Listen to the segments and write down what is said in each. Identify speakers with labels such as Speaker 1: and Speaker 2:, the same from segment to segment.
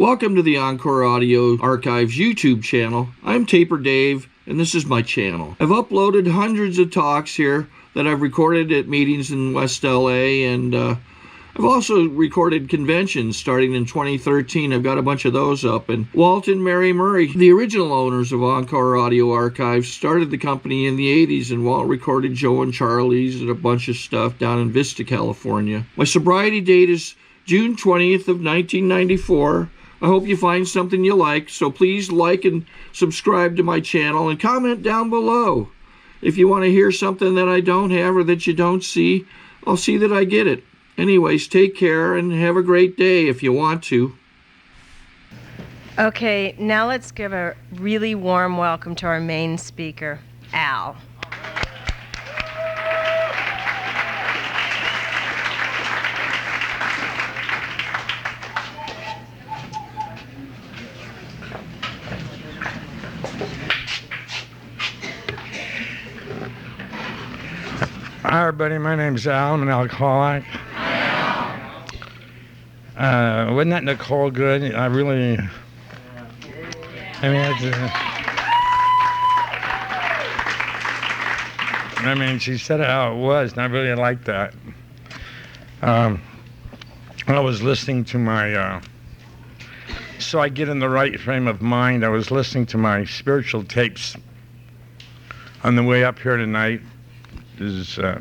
Speaker 1: Welcome to the Encore Audio Archives YouTube channel. I'm Taper Dave, and this is my channel. I've uploaded hundreds of talks here that I've recorded at meetings in West LA, and I've also recorded conventions starting in 2013. I've got a bunch of those up. And Walt and Mary Murray, the original owners of Encore Audio Archives, started the company in the 80s, and Walt recorded Joe and Charlie's and a bunch of stuff down in Vista, California. My sobriety date is June 20th of 1994. I hope you find something you like, so please like and subscribe to my channel and comment down below. If you want to hear something that I don't have or that you don't see, I'll see that I get it. Anyways, take care and have a great day if you want to.
Speaker 2: Okay, now let's give a really warm welcome to our main speaker, Al.
Speaker 3: Hi everybody, my name's Al. I'm an alcoholic. Wasn't that Nicole good? I mean, she said it how it was, and I really liked that. I was listening to my, so I get in the right frame of mind, I was listening to my spiritual tapes on the way up here tonight. This is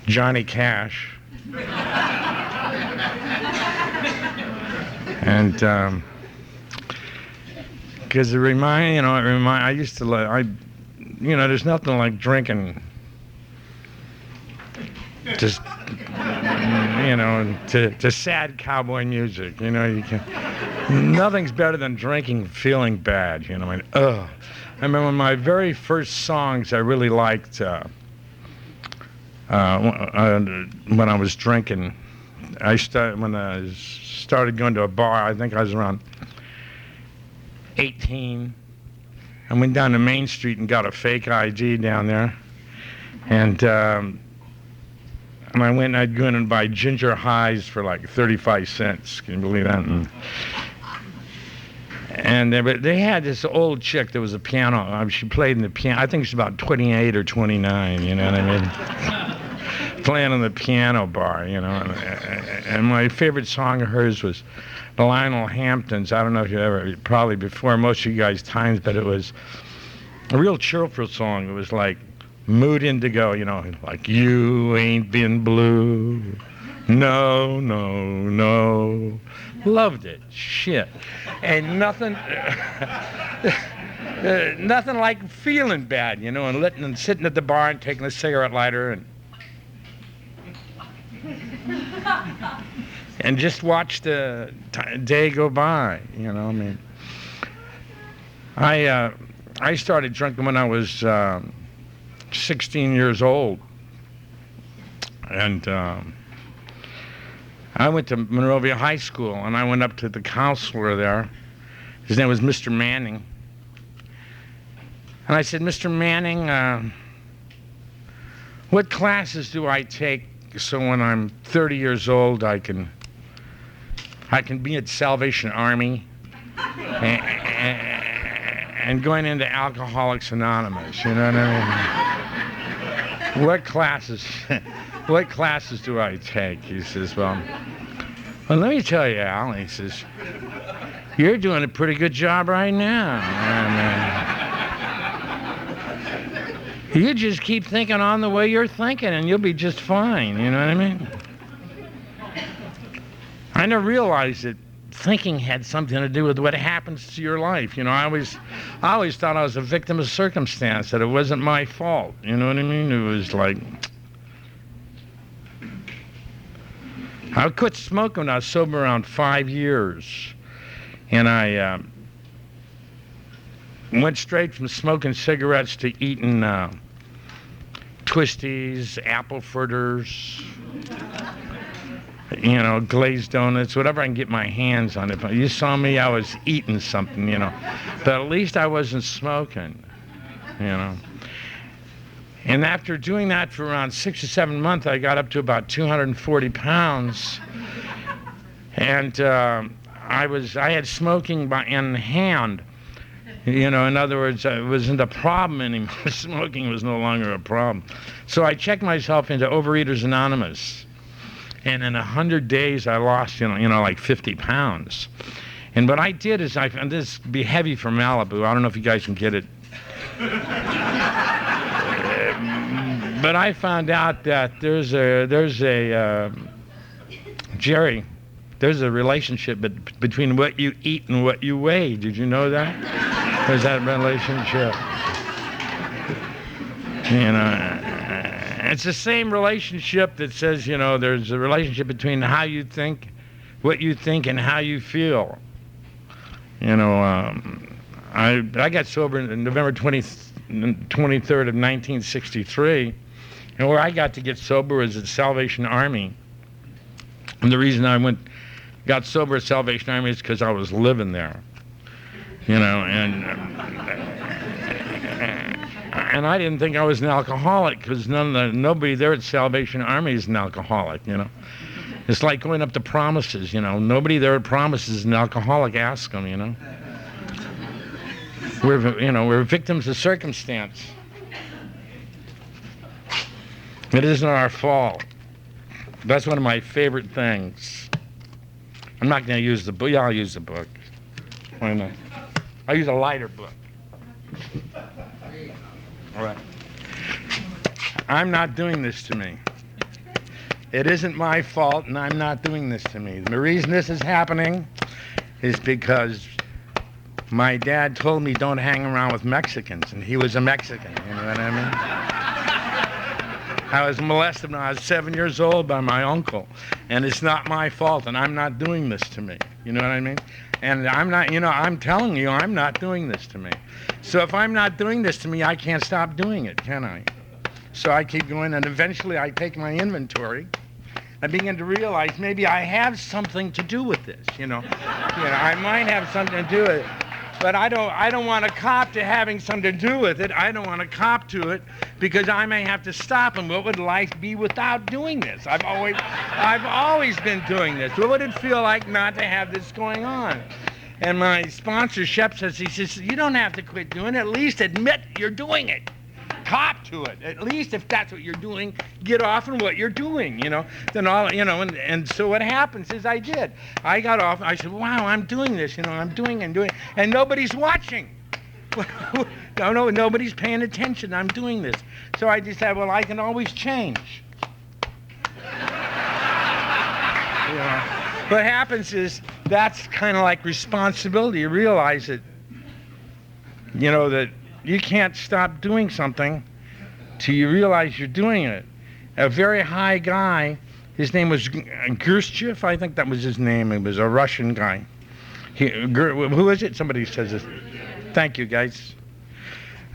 Speaker 3: Johnny Cash. And because I used to there's nothing like drinking just to sad cowboy music. Nothing's better than drinking feeling bad. I remember my very first songs I really liked when I was drinking. When I started going to a bar, I think I was around 18. I went down to Main Street and got a fake ID down there. And I went and I'd go in and buy ginger highs for like 35 cents. Can you believe that? And they had this old chick that was a piano. She played in the piano. I think she's about 28 or 29, you know what I mean? Playing on the piano bar, And my favorite song of hers was the Lionel Hamptons. I don't know if you ever, probably before most of you guys' times, but it was a real cheerful song. It was like Mood Indigo, like you ain't been blue. No, no, no. Loved it. Shit. And nothing like feeling bad, and sitting at the bar and taking a cigarette lighter and just watch the day go by, I started drinking when I was 16 years old. And I went to Monrovia High School, and I went up to the counselor there. His name was Mr. Manning. And I said, Mr. Manning, what classes do I take so when I'm 30 years old I can be at Salvation Army and going into Alcoholics Anonymous, you know what I mean? What classes do I take? He says, well, let me tell you, Al, he says, you're doing a pretty good job right now. You just keep thinking on the way you're thinking and you'll be just fine, you know what I mean? I never realized that thinking had something to do with what happens to your life. I always thought I was a victim of circumstance, that it wasn't my fault, you know what I mean? It was like, I quit smoking when I was sober around 5 years, and I went straight from smoking cigarettes to eating twisties, apple fritters, glazed donuts, whatever I can get my hands on. If you saw me, I was eating something, but at least I wasn't smoking, And after doing that for around 6 or 7 months, I got up to about 240 pounds. And I had smoking in hand. You know, in other words, it wasn't a problem anymore. Smoking was no longer a problem. So I checked myself into Overeaters Anonymous. And in 100 days, I lost, like 50 pounds. And what I did is, and this would be heavy for Malibu. I don't know if you guys can get it. But I found out that there's a Jerry, there's a relationship between what you eat and what you weigh. Did you know that? There's that relationship. It's the same relationship that says, there's a relationship between how you think, what you think, and how you feel. I got sober on November 23rd of 1963, and where I got to get sober was at Salvation Army. And the reason I got sober at Salvation Army is because I was living there, and I didn't think I was an alcoholic because nobody there at Salvation Army is an alcoholic, It's like going up to Promises, Nobody there at Promises is an alcoholic. Ask them, We're victims of circumstance. It isn't our fault. That's one of my favorite things. I'm not going to use the book. Yeah, I'll use the book. Why not? I'll use a lighter book. All right. I'm not doing this to me. It isn't my fault, and I'm not doing this to me. The reason this is happening is because my dad told me don't hang around with Mexicans, and he was a Mexican, you know what I mean? I was molested when I was 7 years old by my uncle, and it's not my fault, and I'm not doing this to me, you know what I mean? And I'm not, I'm telling you, I'm not doing this to me. So if I'm not doing this to me, I can't stop doing it, can I? So I keep going, and eventually I take my inventory. I begin to realize maybe I have something to do with this, I might have something to do with it. But I don't want to cop to having something to do with it. I don't want to cop to it because I may have to stop. And what would life be without doing this? I've always been doing this. What would it feel like not to have this going on? And my sponsor, Shep, says, you don't have to quit doing it. At least admit you're doing it. Cop to it. At least if that's what you're doing, get off on what you're doing, Then and so what happens is I did. I got off. I said, wow, I'm doing this, I'm doing and doing, and nobody's watching. No, nobody's paying attention. I'm doing this. So I decided, well, I can always change. What happens is that's kind of like responsibility. You realize that, that you can't stop doing something till you realize you're doing it. A very high guy, his name was Gurdjieff, I think that was his name. He was a Russian guy. Who is it? Somebody says this. Thank you, guys.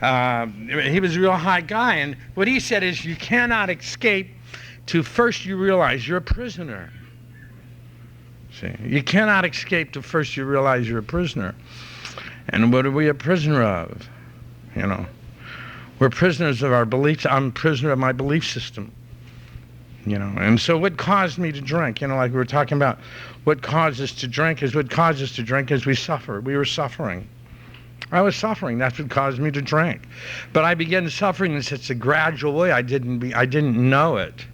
Speaker 3: He was a real high guy, and what he said is you cannot escape till first you realize you're a prisoner. See, you cannot escape till first you realize you're a prisoner. And what are we a prisoner of? We're prisoners of our beliefs. I'm a prisoner of my belief system. And so what caused me to drink? Like we were talking about, what caused us to drink is we suffer. We were suffering. I was suffering. That's what caused me to drink. But I began suffering in such a gradual way. I didn't know it.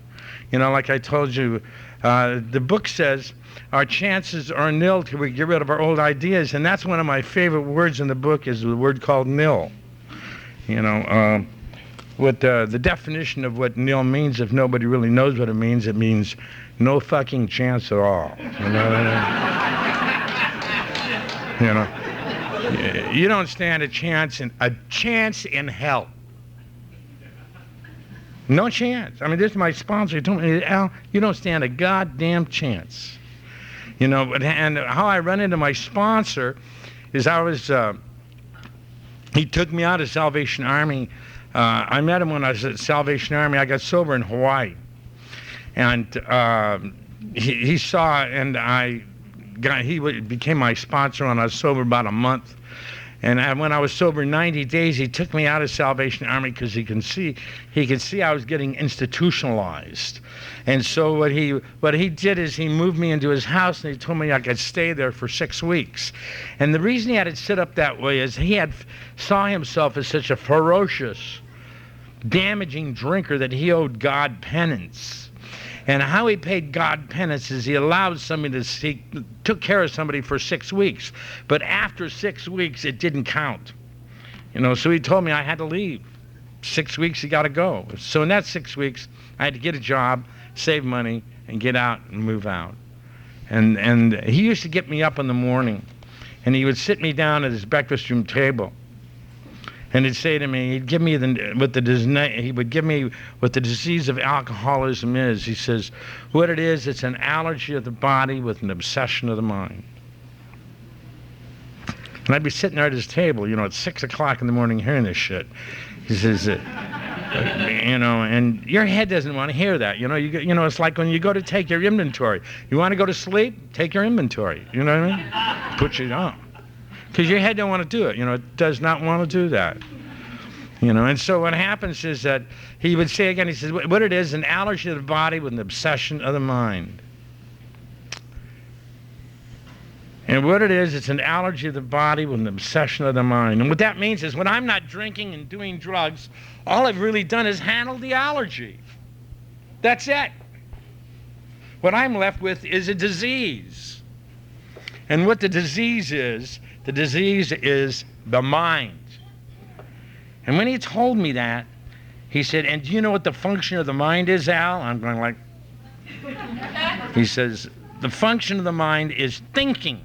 Speaker 3: Like I told you, the book says our chances are nil till we get rid of our old ideas, and that's one of my favorite words in the book is the word called nil. What the definition of what nil means, if nobody really knows what it means no fucking chance at all. You don't stand a chance in hell. No chance. I mean, this is my sponsor. He told me, Al, you don't stand a goddamn chance. And how I run into my sponsor is he took me out of Salvation Army. I met him when I was at Salvation Army. I got sober in Hawaii. And he saw, and he became my sponsor when I was sober about a month. And when I was sober 90 days, he took me out of Salvation Army because he could see I was getting institutionalized. And so what he did is he moved me into his house, and he told me I could stay there for 6 weeks. And the reason he had it set up that way is he saw himself as such a ferocious, damaging drinker that he owed God penance. And how he paid God penance is he allowed somebody he took care of somebody for 6 weeks. But after 6 weeks, it didn't count. So he told me I had to leave. 6 weeks, you got to go. So in that 6 weeks, I had to get a job, save money, and get out and move out. And he used to get me up in the morning, and he would sit me down at his breakfast room table. And he'd say to me, he would give me what the disease of alcoholism is. He says, what it is, it's an allergy of the body with an obsession of the mind. And I'd be sitting there at his table, at 6 o'clock in the morning hearing this shit. He says, and your head doesn't want to hear that. It's like when you go to take your inventory. You want to go to sleep? Take your inventory. You know what I mean? Put you down. Because your head don't want to do it. It does not want to do that. And so what happens is that he would say again, he says, what it is, an allergy of the body with an obsession of the mind. And what it is, it's an allergy of the body with an obsession of the mind. And what that means is when I'm not drinking and doing drugs, all I've really done is handle the allergy. That's it. What I'm left with is a disease. And what the disease is the mind. And when he told me that, he said, and do you know what the function of the mind is, Al? I'm going like, he says, the function of the mind is thinking,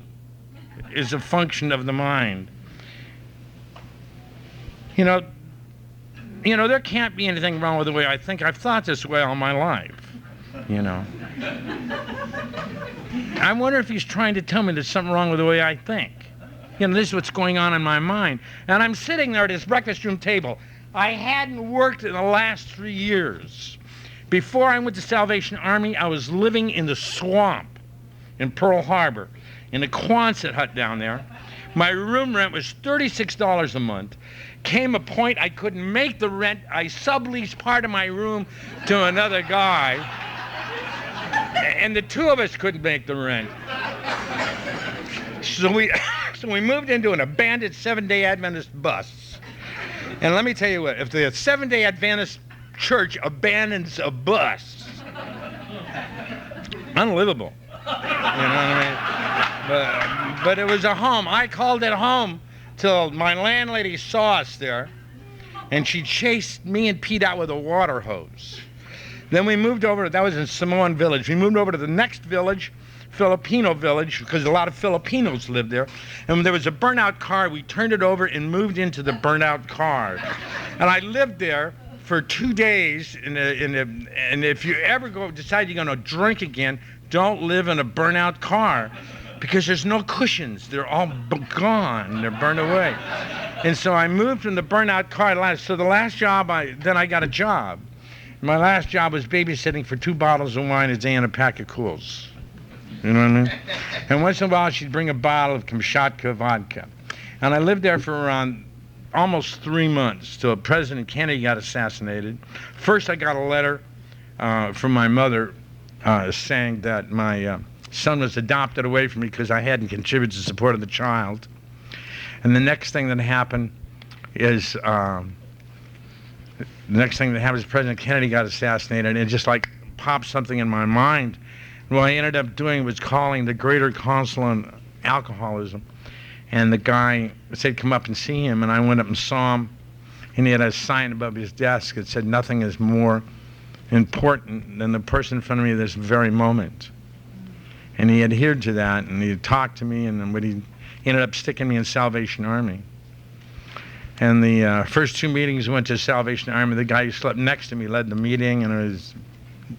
Speaker 3: is a function of the mind. There can't be anything wrong with the way I think. I've thought this way all my life, I wonder if he's trying to tell me there's something wrong with the way I think. This is what's going on in my mind. And I'm sitting there at his breakfast room table. I hadn't worked in the last 3 years. Before I went to Salvation Army, I was living in the swamp in Pearl Harbor, in a Quonset hut down there. My room rent was $36 a month. Came a point I couldn't make the rent. I subleased part of my room to another guy. And the two of us couldn't make the rent. So we moved into an abandoned Seventh-day Adventist bus. And let me tell you what, if the Seventh-day Adventist church abandons a bus, unlivable. You know what I mean? But it was a home. I called it home till my landlady saw us there, and she chased me and Pete out with a water hose. Then we moved over, that was in Samoan Village. We moved over to the next village, Filipino village, because a lot of Filipinos lived there. And when there was a burnout car, we turned it over and moved into the burnout car. And I lived there for 2 days. And if you ever decide you're going to drink again, don't live in a burnout car, because there's no cushions. They're all gone. They're burned away. And so I moved from the burnout car. So the last job, then I got a job. My last job was babysitting for 2 bottles of wine a day and a pack of Cools. You know what I mean? And once in a while, she'd bring a bottle of Kamchatka vodka. And I lived there for around almost 3 months till President Kennedy got assassinated. First, I got a letter from my mother saying that my son was adopted away from me because I hadn't contributed to support of the child. And the next thing that happened is President Kennedy got assassinated, and it just like popped something in my mind. And what I ended up doing was calling the Greater Council on Alcoholism, and the guy said come up and see him, and I went up and saw him, and he had a sign above his desk that said nothing is more important than the person in front of me at this very moment. And he adhered to that, and he talked to me, and then he ended up sticking me in Salvation Army. And the first 2 meetings went to Salvation Army. The guy who slept next to me led the meeting, and it was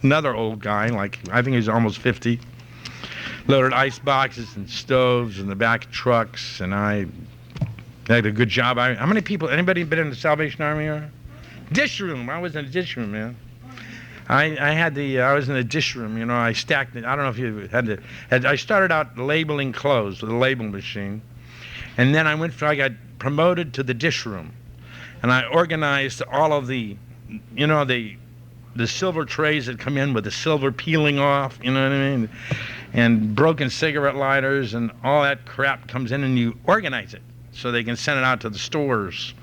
Speaker 3: another old guy, like I think he was almost 50, loaded ice boxes and stoves in the back of trucks, and I had a good job. How many people, anybody been in the Salvation Army? Or? Dish room, I was in the dish room, man. I was in the dish room, I stacked it. I don't know if you had I started out labeling clothes with a label machine. And then I got promoted to the dish room. And I organized all of the, you know, the silver trays that come in with the silver peeling off, you know what I mean? And broken cigarette lighters and all that crap comes in, and you organize it so they can send it out to the stores.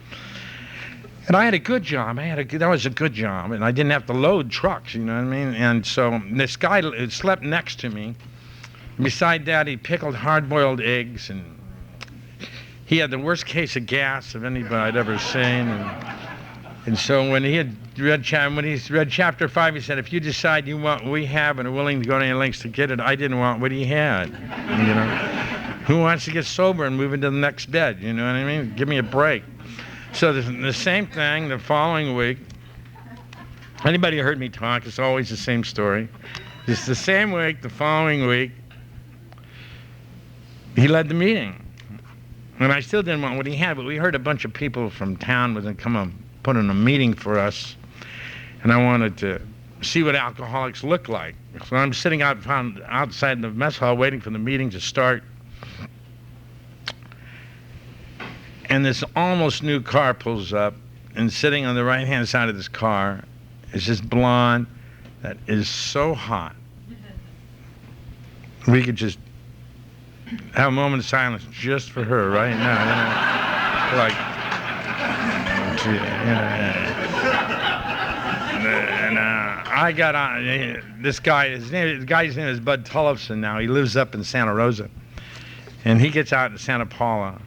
Speaker 3: And I had a good job. That was a good job, and I didn't have to load trucks, you know what I mean? And so this guy slept next to me. Beside that, he pickled hard-boiled eggs, and he had the worst case of gas of anybody I'd ever seen. And so when he read chapter 5, he said, if you decide you want what we have and are willing to go to any lengths to get it, I didn't want what he had, you know? Who wants to get sober and move into the next bed, you know what I mean? Give me a break. So the same thing the following week. Anybody who heard me talk, it's always the same story. It's the same week, the following week, he led the meeting. And I still didn't want what he had, but we heard a bunch of people from town was going to come and put in a meeting for us. And I wanted to see what alcoholics look like. So I'm sitting outside the mess hall waiting for the meeting to start. And this almost new car pulls up, and sitting on the right-hand side of this car is this blonde that is so hot. We could just have a moment of silence just for her right now, you know? Like, and I got on, this guy, the guy's name is Bud Tullifson now. He lives up in Santa Rosa. And he gets out to Santa Paula.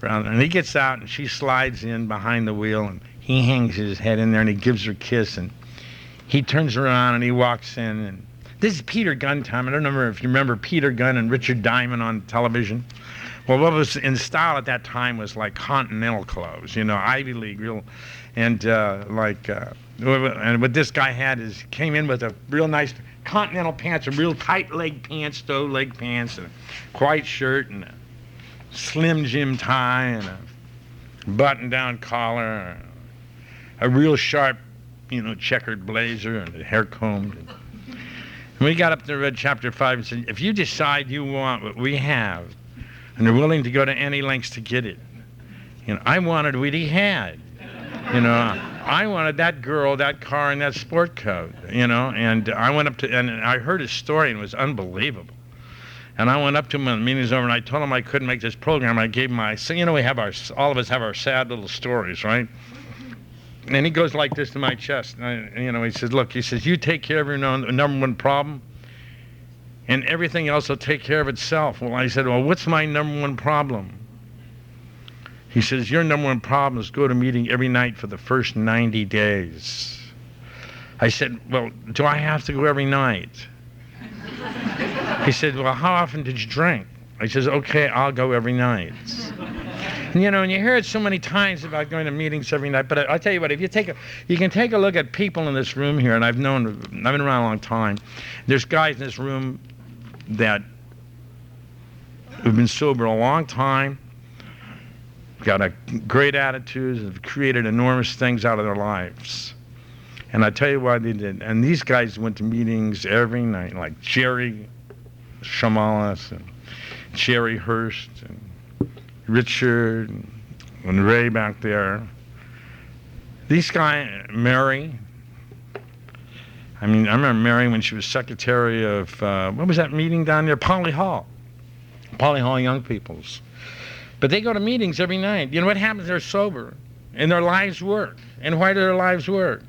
Speaker 3: And he gets out, and she slides in behind the wheel, and he hangs his head in there, and he gives her a kiss, and he turns around, and he walks in, and this is Peter Gunn time. I don't know if you remember Peter Gunn and Richard Diamond on television. Well, what was in style at that time was like Continental clothes, you know, Ivy League, real, and and what this guy had is came in with a real nice Continental pants, a real tight leg pants, stow leg pants, and a white shirt, and a Slim Jim tie, and a button-down collar, a real sharp, you know, checkered blazer, and a hair combed. And we got up to read chapter 5 and said, if you decide you want what we have and are willing to go to any lengths to get it, you know, I wanted what he had. You know, I wanted that girl, that car, and that sport coat, you know, and I went up to, and I heard his story, and it was unbelievable. And I went up to him when the meeting's over, and I told him I couldn't make this program. I gave him so, you know, all of us have our sad little stories, right? And he goes like this to my chest. And you know, he says, look, he says, you take care of your number one problem, and everything else will take care of itself. Well, I said, well, what's my number one problem? He says, your number one problem is go to meeting every night for the first 90 days. I said, well, do I have to go every night? He said, well, how often did you drink? I says, okay, I'll go every night. And, you know, and you hear it so many times about going to meetings every night, but I'll tell you what, if you can take a look at people in this room here, and I've been around a long time. There's guys in this room that have been sober a long time, got a great attitudes, have created enormous things out of their lives. And I tell you why they did. And these guys went to meetings every night, like Jerry Shamalis and Jerry Hurst and Richard and Ray back there. These guys, Mary. I mean, I remember Mary when she was secretary of, what was that meeting down there? Poly Hall Young People's. But they go to meetings every night. You know what happens? They're sober, and their lives work. And why do their lives work?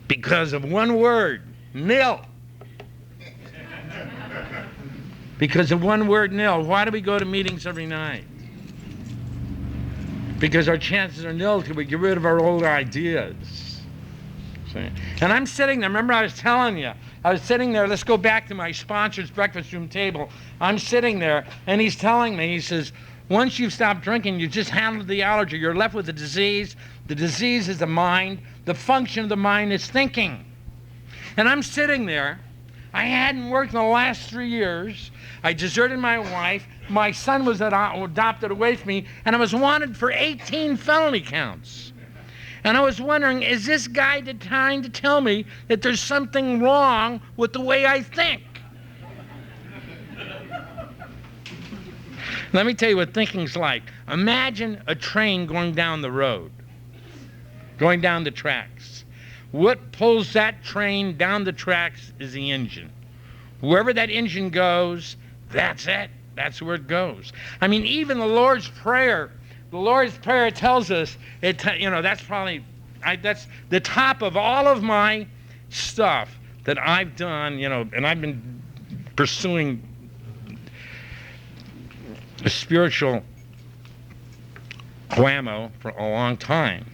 Speaker 3: Because of one word, nil. Because of one word, nil. Why do we go to meetings every night? Because our chances are nil till we get rid of our old ideas. See? And I'm sitting there, remember I was telling you, I was sitting there, let's go back to my sponsor's breakfast room table. I'm sitting there, and he's telling me, he says, once you've stopped drinking, you just handled the allergy. You're left with the disease. The disease is the mind. The function of the mind is thinking. And I'm sitting there. I hadn't worked in the last 3 years. I deserted my wife. My son was adopted away from me, and I was wanted for 18 felony counts. And I was wondering, is this guy trying to tell me that there's something wrong with the way I think? Let me tell you what thinking's like. Imagine a train going down the road, going down the tracks. What pulls that train down the tracks is the engine. Wherever that engine goes, that's it. That's where it goes. I mean, even the Lord's Prayer tells us, that's probably, that's the top of all of my stuff that I've done, and I've been pursuing a spiritual whammo for a long time.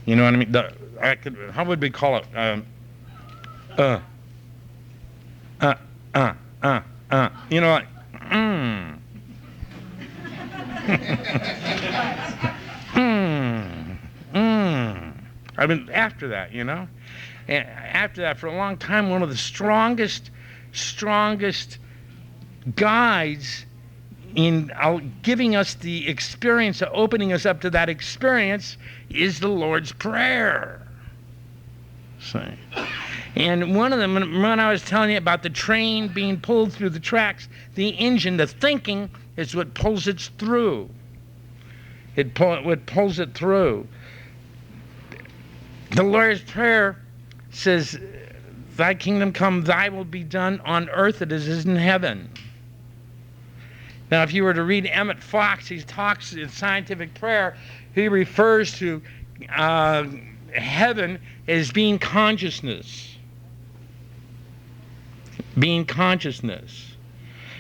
Speaker 3: You know what I mean? How would we call it? You know, like, I've been after that, And after that, for a long time, one of the strongest guides in giving us the experience, opening us up to that experience, is the Lord's Prayer. See? And one of them, when I was telling you about the train being pulled through the tracks, the engine, the thinking, is what pulls it through. What pulls it through. The Lord's Prayer says, "Thy kingdom come, thy will be done on earth as it is in heaven." Now, if you were to read Emmett Fox, he talks in scientific prayer, he refers to heaven as being consciousness. Being consciousness.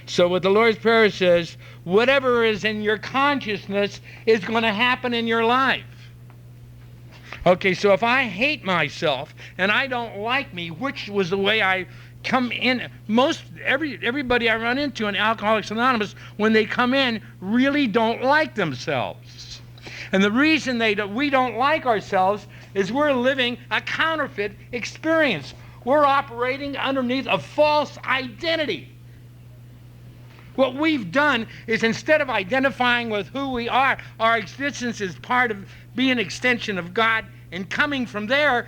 Speaker 3: So what the Lord's Prayer says, whatever is in your consciousness is going to happen in your life. Okay, so if I hate myself and I don't like me, which was the way I come in, everybody I run into in Alcoholics Anonymous, when they come in, really don't like themselves. And the reason we don't like ourselves is we're living a counterfeit experience. We're operating underneath a false identity. What we've done is, instead of identifying with who we are, our existence is part of being an extension of God, and coming from there,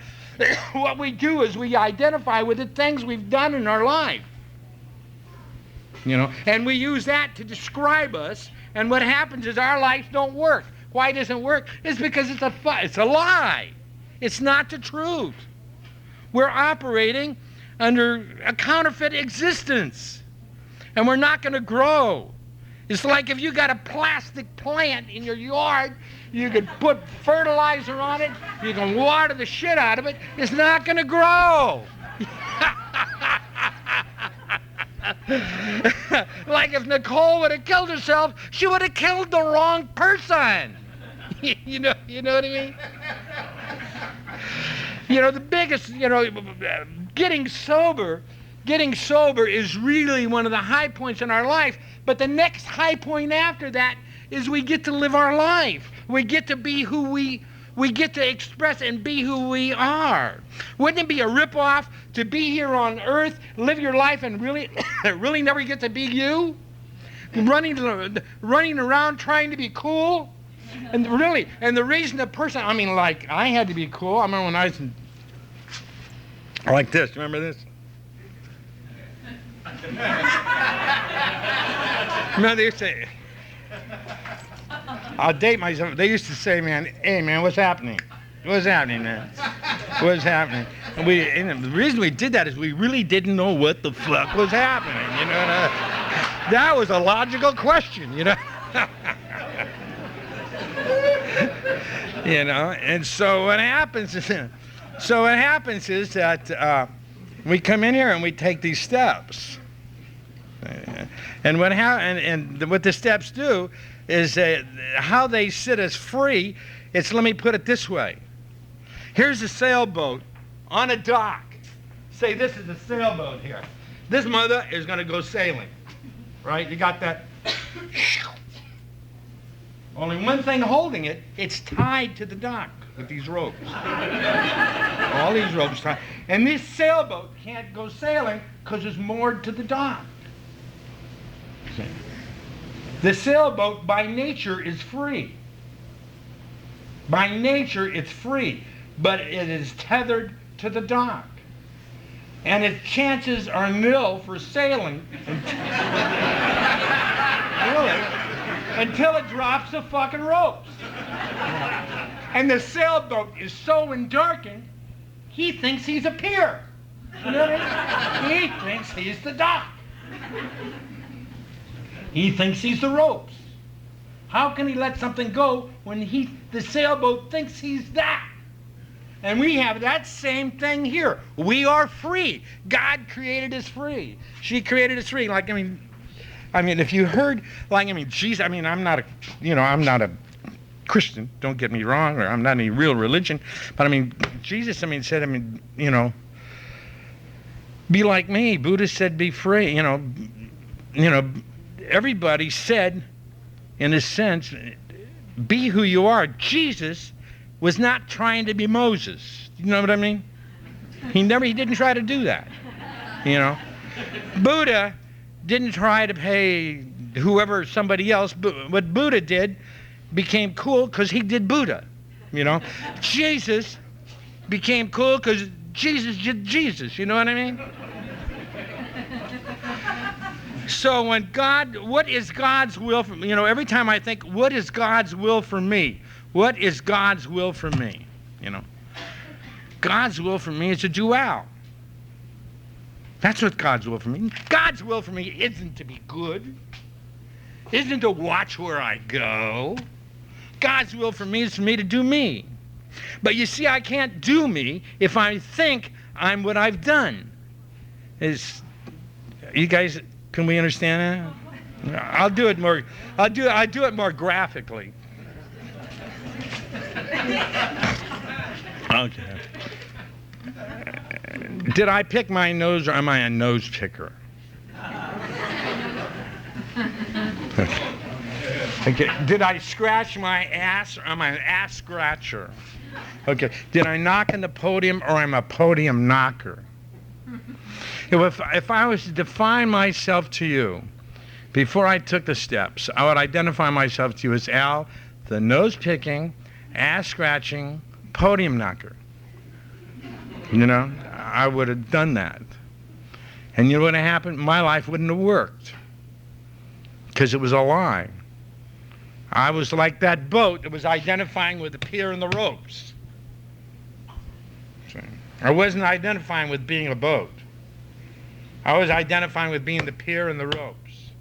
Speaker 3: what we do is we identify with the things we've done in our life. And we use that to describe us, and what happens is our lives don't work. Why it doesn't work? It's because it's a lie. It's not the truth. We're operating under a counterfeit existence, and we're not going to grow. It's like if you got a plastic plant in your yard, you could put fertilizer on it, you can water the shit out of it, it's not going to grow. Like if Nicole would have killed herself, she would have killed the wrong person. You know what I mean? The biggest, getting sober is really one of the high points in our life. But the next high point after that is we get to live our life. We get to be who we get to express and be who we are. Wouldn't it be a ripoff to be here on earth, live your life, and really, really never get to be you? Running around trying to be cool? And the reason the person, I had to be cool. I remember when I was like this. Remember this? No, they used to, I'll date myself. They used to say, hey man, what's happening? What's happening, man? What's happening? And the reason we did that is we really didn't know what the fuck was happening, That was a logical question, And so what happens is that we come in here and we take these steps. And what the steps do is how they set us free. Let me put it this way. Here's a sailboat on a dock. Say this is a sailboat here. This mother is going to go sailing, right? You got that? Only one thing holding it, it's tied to the dock with these ropes. All these ropes tied. And this sailboat can't go sailing because it's moored to the dock. See? The sailboat by nature is free. By nature it's free, but it is tethered to the dock. And its chances are nil for sailing. Really? until it drops the fucking ropes. And the sailboat is so endarkened, he thinks he's a pier. You know what I mean? He thinks he's the dock. He thinks he's the ropes. How can he let something go when the sailboat thinks he's that? And we have that same thing here. We are free. God created us free. She created us free. Like, I mean, if you heard, like, I mean, Jesus, I mean, I'm not a Christian, don't get me wrong, or I'm not any real religion, but I mean, Jesus, I mean, said, I mean, you know, be like me. Buddha said, be free. You know, everybody said, in a sense, be who you are. Jesus was not trying to be Moses. You know what I mean? He didn't try to do that. You know, Buddha didn't try to pay whoever, somebody else. What Buddha did became cool because he did Buddha. You know, Jesus became cool because Jesus did Jesus. You know what I mean? So when what is God's will for me? You know, every time I think, what is God's will for me? What is God's will for me? You know, God's will for me is a dual. That's what God's will for me. God's will for me isn't to be good. Isn't to watch where I go. God's will for me is for me to do me. But you see, I can't do me if I think I'm what I've done. You guys, can we understand that? I'll do it more graphically. Okay. Did I pick my nose, or am I a nose picker? Okay. Did I scratch my ass, or am I an ass scratcher? Okay. Did I knock on the podium, or am I a podium knocker? If I was to define myself to you before I took the steps, I would identify myself to you as Al, the nose picking, ass scratching, podium knocker. You know, I would have done that. And you know what happened? My life wouldn't have worked. Because it was a lie. I was like that boat that was identifying with the pier and the ropes. I wasn't identifying with being a boat. I was identifying with being the pier and the ropes.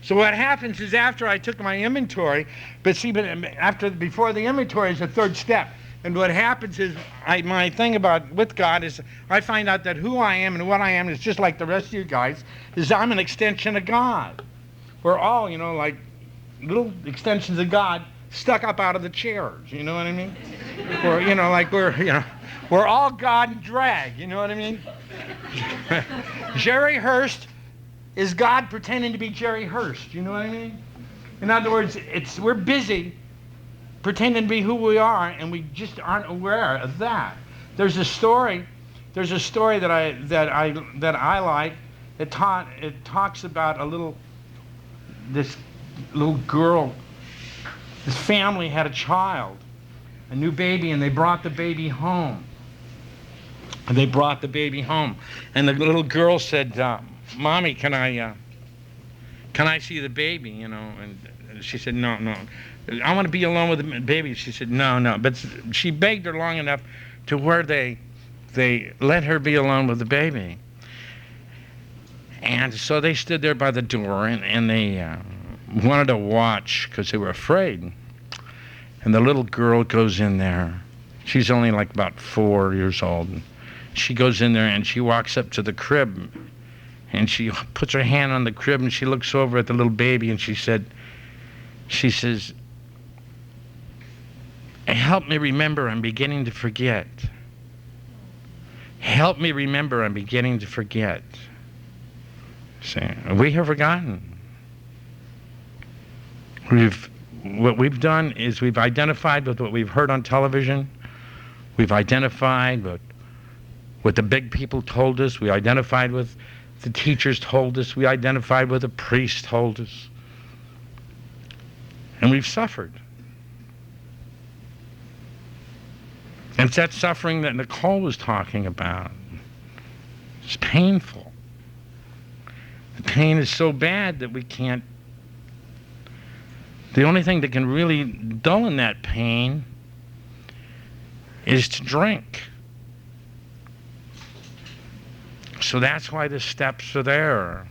Speaker 3: So what happens is, after I took my inventory, before the inventory is the third step. And what happens is, my thing about with God is, I find out that who I am and what I am is just like the rest of you guys, is I'm an extension of God. We're all, you know, like little extensions of God stuck up out of the chairs, you know what I mean? Or, you know, like we're all God in drag, you know what I mean? Jerry Hurst is God pretending to be Jerry Hurst, you know what I mean? In other words, we're busy pretending to be who we are, and we just aren't aware of that. There's a story that I like. It talks about this little girl. This family had a child, a new baby, and they brought the baby home. And the little girl said, "Mommy, can I see the baby?" You know, and she said, "No, I want to be alone with the baby." She said, "No." But she begged her long enough to where they let her be alone with the baby. And so they stood there by the door, and they wanted to watch because they were afraid. And the little girl goes in there. She's only like about 4 years old. She goes in there and she walks up to the crib, and she puts her hand on the crib, and she looks over at the little baby, and she says, "Help me remember, I'm beginning to forget. Help me remember, I'm beginning to forget." See, we have forgotten. What we've done is we've identified with what we've heard on television. We've identified with what the big people told us. We identified with the teachers told us. We identified with the priest told us. And we've suffered. And it's that suffering that Nicole was talking about. It's painful. The pain is so bad that we can't The only thing that can really dull that pain is to drink. So that's why the steps are there.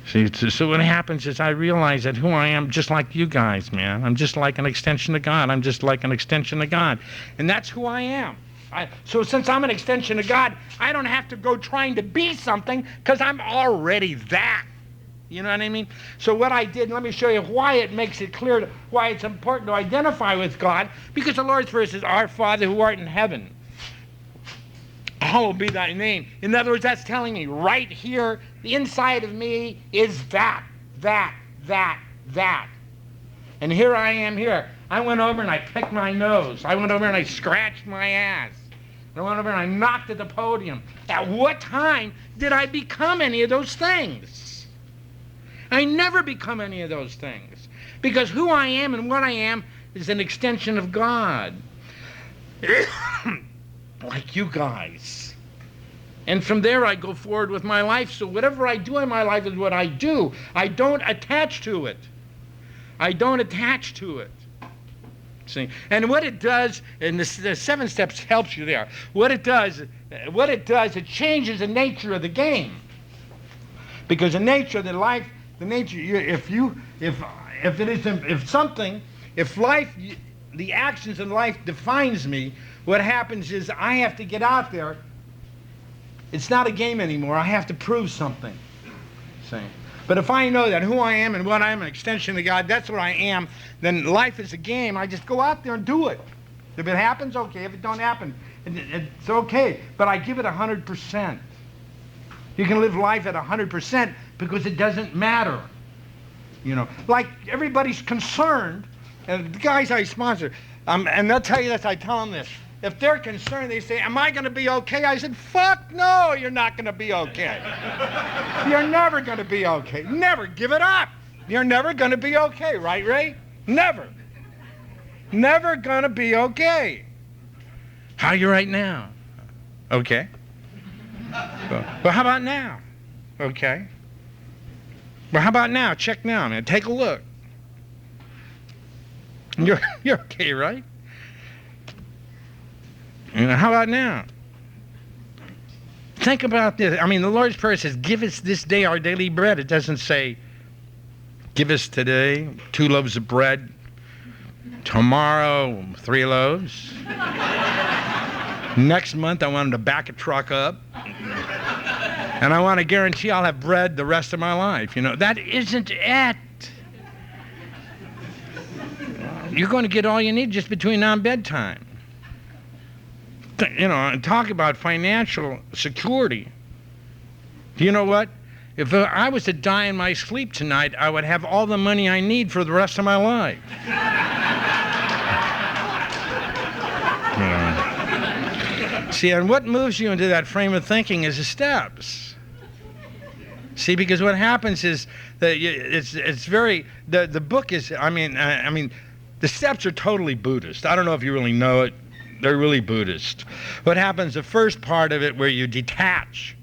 Speaker 3: See, so what happens is I realize that who I am, just like you guys, man. I'm just like an extension of God. I'm just like an extension of God. And that's who I am. So since I'm an extension of God, I don't have to go trying to be something because I'm already that. You know what I mean? So what I did, let me show you why it makes it clear, why it's important to identify with God. Because the Lord's Prayer says, Our Father who art in heaven, hallowed be thy name. In other words, that's telling me right here, the inside of me is that. And here I am here. I went over and I picked my nose. I went over and I scratched my ass. I went over and I knocked at the podium. At what time did I become any of those things? I never become any of those things. Because who I am and what I am is an extension of God. Like you guys. And from there I go forward with my life. So whatever I do in my life is what I do. I don't attach to it. I don't attach to it. See? And what it does, and the 7 steps helps you there. What it does, it changes the nature of the game. Because the nature of the life, the nature, if life, the actions in life defines me, what happens is I have to get out there. It's not a game anymore. I have to prove something. See? But if I know that who I am and what I am, an extension of God, that's what I am, then life is a game. I just go out there and do it. If it happens, okay. If it don't happen, it's okay. But I give it 100%. You can live life at 100% because it doesn't matter. You know, like everybody's concerned, and the guys I sponsor, and they'll tell you this, I tell them this. If they're concerned, they say, am I going to be okay? I said, fuck no, you're not going to be okay. You're never going to be okay. Never. Give it up. You're never going to be okay, right, Ray? Never. Never going to be okay. How are you right now? Okay. Well, how about now? Okay. Well, how about now? Check now, man. Take a look. You're okay, right? You know, how about now? Think about this. I mean, the Lord's Prayer says, give us this day our daily bread. It doesn't say, give us today 2 loaves of bread, tomorrow 3 loaves. Next month, I want him to back a truck up. And I want to guarantee I'll have bread the rest of my life. You know, that isn't it. You're going to get all you need just between now and bedtime. You know, and talk about financial security. Do you know what? If I was to die in my sleep tonight, I would have all the money I need for the rest of my life. See, and what moves you into that frame of thinking is the steps. See, because what happens is that it's very, the book is, I mean, the steps are totally Buddhist. I don't know if you really know it. They're really Buddhist. What happens, the first part of it where you detach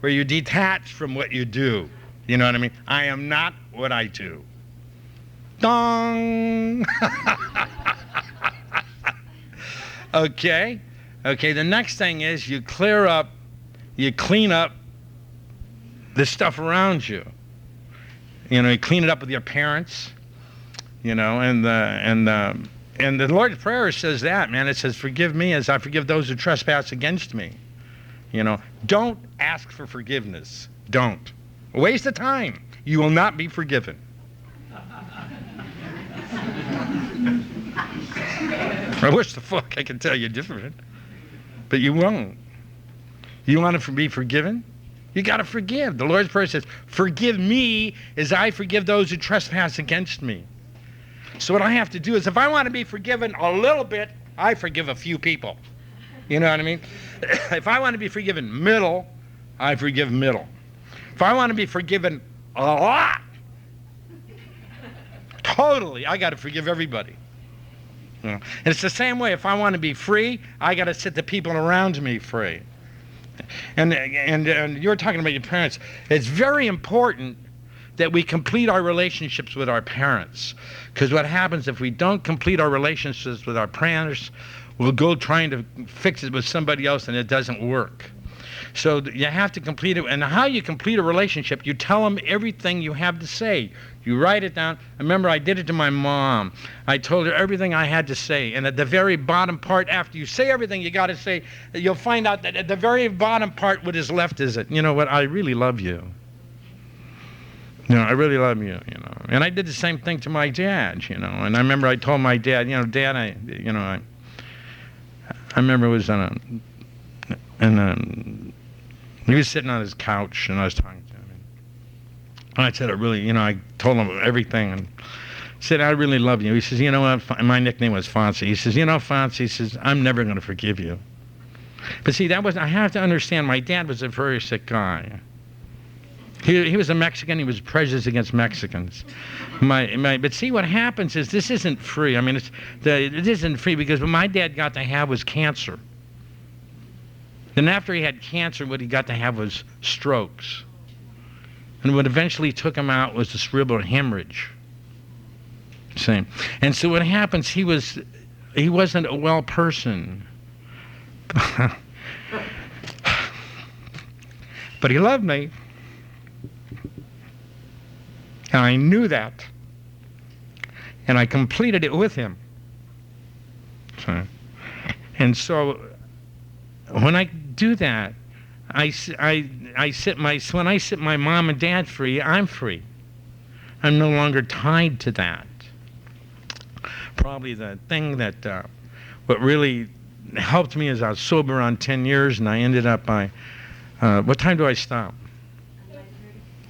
Speaker 3: from what you do. You know what I mean? I am not what I do. Dong! Okay? Okay, the next thing is you clean up the stuff around you. You know, you clean it up with your parents, you know, and the Lord's Prayer says that, man. It says, forgive me as I forgive those who trespass against me. You know, don't ask for forgiveness. Don't. A waste of time. You will not be forgiven. I wish the fuck I could tell you different. But you won't. You want to be forgiven? You got to forgive. The Lord's Prayer says, forgive me as I forgive those who trespass against me. So what I have to do is, if I want to be forgiven a little bit, I forgive a few people. You know what I mean? If I want to be forgiven middle, I forgive middle. If I want to be forgiven a lot, totally, I got to forgive everybody. You know? And it's the same way. If I want to be free, I got to set the people around me free. And you're talking about your parents. It's very important that we complete our relationships with our parents. Because what happens if we don't complete our relationships with our parents, we'll go trying to fix it with somebody else and it doesn't work. So you have to complete it. And how you complete a relationship, you tell them everything you have to say. You write it down. I remember I did it to my mom. I told her everything I had to say. And at the very bottom part, after you say everything you got to say, you'll find out that at the very bottom part, what is left is it. You know what? I really love you. You know, I really love you, you know. And I did the same thing to my dad, you know. And I remember I told my dad, you know, Dad, I remember it was he was sitting on his couch and I was talking to him. And I said, I told him everything and said, I really love you. He says, you know what? My nickname was Fonzie. He says, you know, Fonzie, he says, I'm never going to forgive you. But see, I have to understand, my dad was a very sick guy. He was a Mexican. He was prejudiced against Mexicans. But see, what happens is this isn't free. I mean, it isn't free because what my dad got to have was cancer. Then after he had cancer, what he got to have was strokes. And what eventually took him out was a cerebral hemorrhage. Same. And so what happens, he wasn't a well person. But he loved me. And I knew that. And I completed it with him. So when I do that, when I set my mom and dad free, I'm free. I'm no longer tied to that. Probably the thing that what really helped me is I was sober around 10 years, and I ended up by what time do I stop?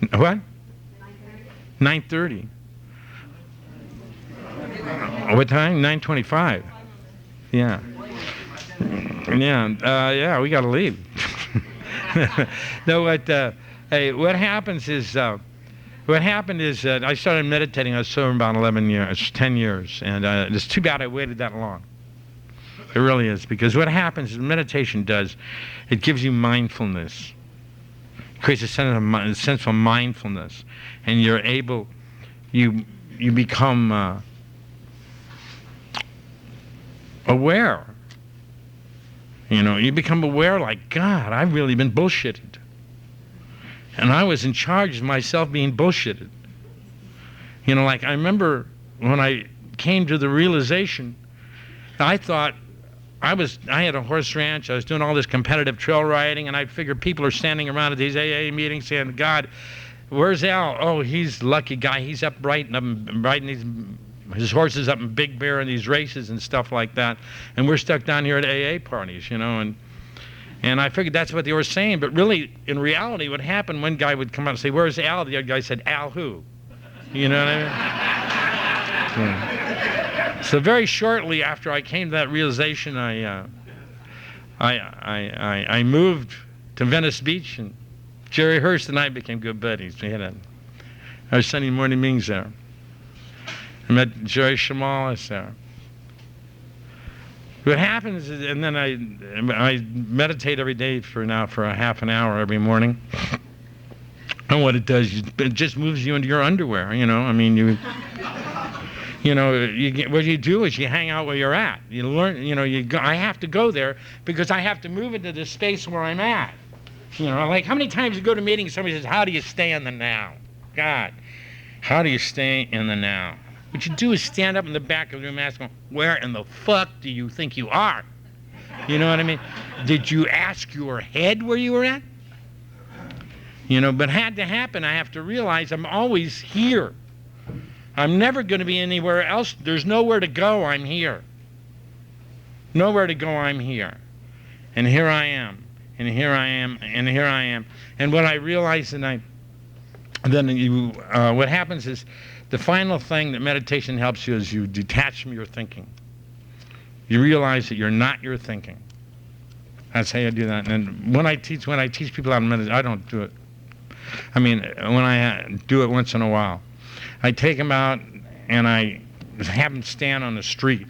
Speaker 3: 9:30. What? 9:30. What time? 9:25. Yeah. Yeah, we got to leave. No, what happened is I started meditating. I was sober about 10 years, and it's too bad I waited that long. It really is, because what happens is meditation does, it gives you mindfulness. It creates a sense of mindfulness, and you're able, you become aware. You know, you become aware like, God, I've really been bullshitted. And I was in charge of myself being bullshitted. You know, like I remember when I came to the realization, I thought I had a horse ranch, I was doing all this competitive trail riding, and I figured people are standing around at these AA meetings saying, God, where's Al? Oh, he's a lucky guy. He's up riding his horses up in Big Bear in these races and stuff like that. And we're stuck down here at AA parties, you know. And I figured that's what they were saying. But really, in reality, what happened, one guy would come out and say, where's Al? The other guy said, Al who? You know what I mean? Yeah. So very shortly after I came to that realization, I moved to Venice Beach, and Jerry Hurst and I became good buddies. We had our Sunday morning meetings there. I met Jerry Shamalis there. What happens is, and then I meditate every day for a half an hour every morning. And what it does, it just moves you into your underwear, you know. I mean, what you do is you hang out where you're at. You learn, you know, I have to go there because I have to move into the space where I'm at. You know, like how many times you go to meetings, somebody says, how do you stay in the now? God, how do you stay in the now? What you do is stand up in the back of the room and ask them, where in the fuck do you think you are? You know what I mean? Did you ask your head where you were at? You know, but had to happen, I have to realize I'm always here. I'm never going to be anywhere else. There's nowhere to go, I'm here. Nowhere to go, I'm here. And here I am, and here I am, and here I am. And what I realize, what happens is, the final thing that meditation helps you is you detach from your thinking. You realize that you're not your thinking. That's how you do that. And when I teach people how to meditate, I don't do it. I mean, when I do it once in a while, I take them out and I have them stand on the street,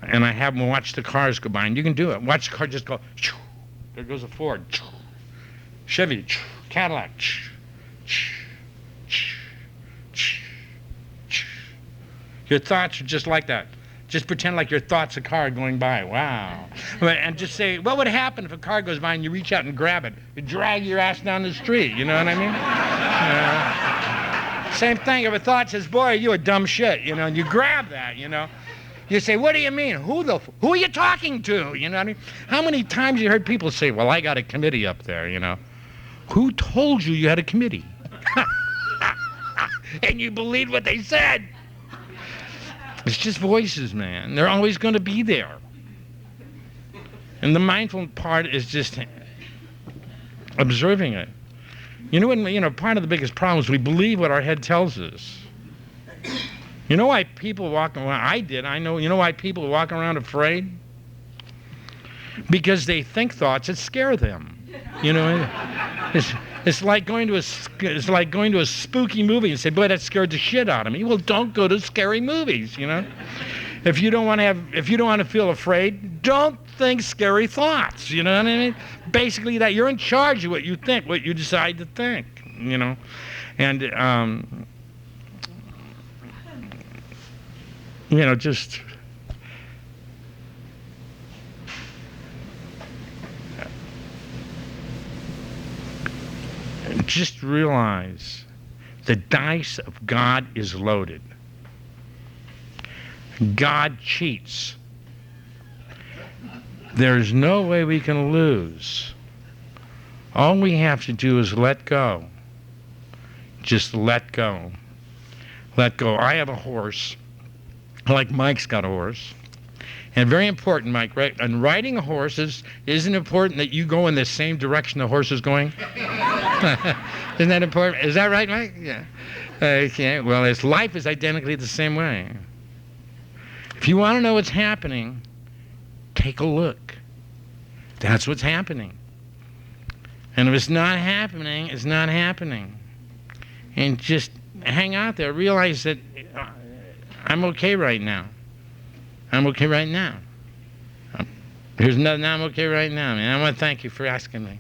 Speaker 3: and I have them watch the cars go by. And you can do it. Watch the car just go. There goes a Ford. Chevy. Cadillac. Your thoughts are just like that. Just pretend like your thought's a car going by. Wow. And just say, what would happen if a car goes by and you reach out and grab it? You drag your ass down the street, you know what I mean? Same thing if a thought says, boy, are you a dumb shit, you know, and you grab that, you know. You say, what do you mean? Who are you talking to? You know what I mean? How many times you heard people say, well, I got a committee up there, you know. Who told you had a committee? And you believed what they said. It's just voices, man. They're always going to be there. And the mindful part is just observing it. You know, part of the biggest problem is we believe what our head tells us. You know why people walk around, you know why people walk around afraid? Because they think thoughts that scare them. You know, it's like going to a spooky movie and say, boy, that scared the shit out of me. Well, don't go to scary movies, you know. If you don't want to feel afraid, don't think scary thoughts, you know what I mean? Basically that you're in charge of what you think, what you decide to think, you know. And you know, just realize the dice of God is loaded. God cheats. There's no way we can lose. All we have to do is let go. Just let go. Let go. I have a horse, like Mike's got a horse. And very important, Mike, right? And riding a horse isn't important that you go in the same direction the horse is going. Isn't that important? Is that right, Mike? Yeah. Okay. Well, his life is identically the same way. If you want to know what's happening, take a look. That's what's happening. And if it's not happening, it's not happening. And just hang out there. Realize that I'm okay right now. I'm okay right now. Here's nothing. I'm okay right now, man. I want to thank you for asking me.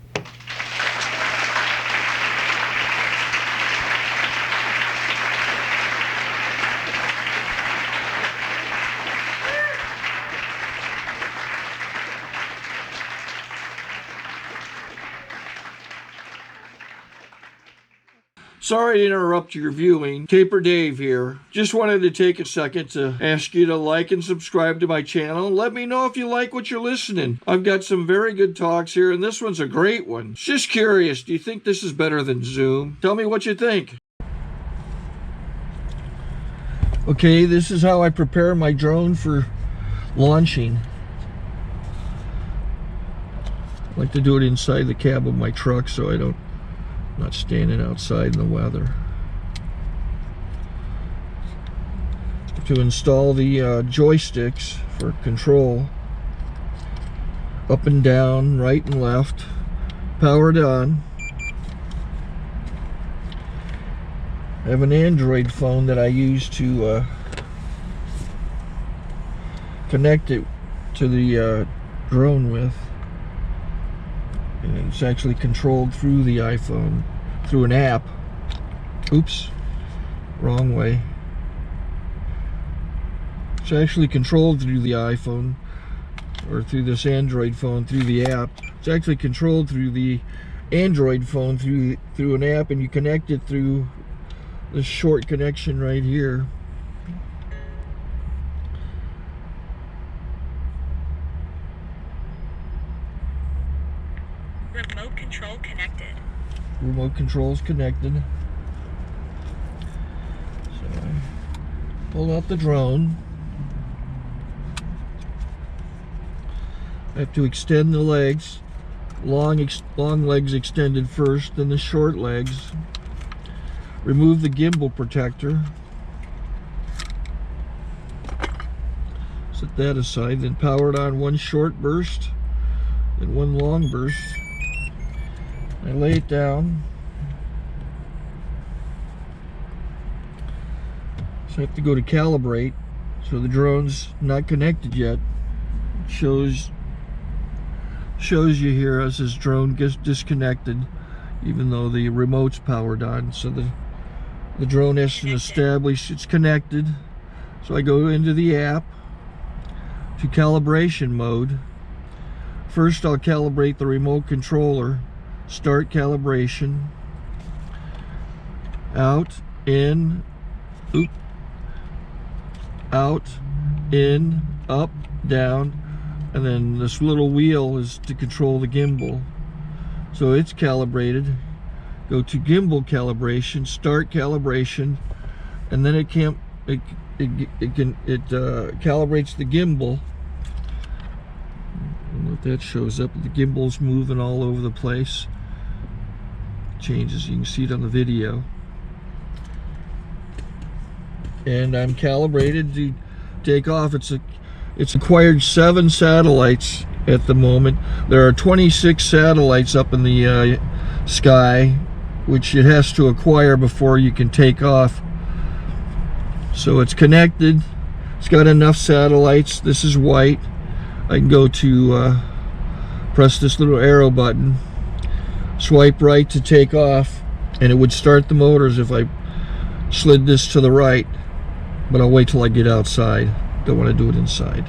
Speaker 1: Sorry to interrupt your viewing. Taper Dave here. Just wanted to take a second to ask you to like and subscribe to my channel. Let me know if you like what you're listening. I've got some very good talks here, and this one's a great one. Just curious, do you think this is better than Zoom? Tell me what you think. Okay, this is how I prepare my drone for launching. I like to do it inside the cab of my truck so I'm not standing outside in the weather. To install the joysticks for control, up and down, right and left, powered on. I have an Android phone that I use to connect it to the drone with. And it's actually controlled through the iPhone, through an app. Oops, wrong way. It's actually controlled through the iPhone, or through this Android phone, through the app. It's actually controlled through the Android phone, through an app, and you connect it through this short connection right here.
Speaker 4: Remote control connected.
Speaker 1: Remote control's connected. So I pull out the drone. I have to extend the legs. Long legs extended first, then the short legs. Remove the gimbal protector. Set that aside, then power it on one short burst, then one long burst. I lay it down. So I have to go to calibrate. So the drone's not connected yet. It shows you here as this drone gets disconnected, even though the remote's powered on. So the drone has to establish it's connected. So I go into the app to calibration mode. First I'll calibrate the remote controller. Start calibration. Out, in, oop, out, in, up, down, and then this little wheel is to control the gimbal. So it's calibrated. Go to gimbal calibration, start calibration, and then it calibrates the gimbal. I don't know if that shows up. The gimbal's moving all over the place. Changes, you can see it on the video. And I'm calibrated to take off. It's acquired 7 satellites at the moment. There are 26 satellites up in the sky, which it has to acquire before you can take off. So it's connected. It's got enough satellites. This is white. I can go to press this little arrow button, swipe right to take off, and it would start the motors if I slid this to the right. But I'll wait till I get outside. Don't want to do it inside.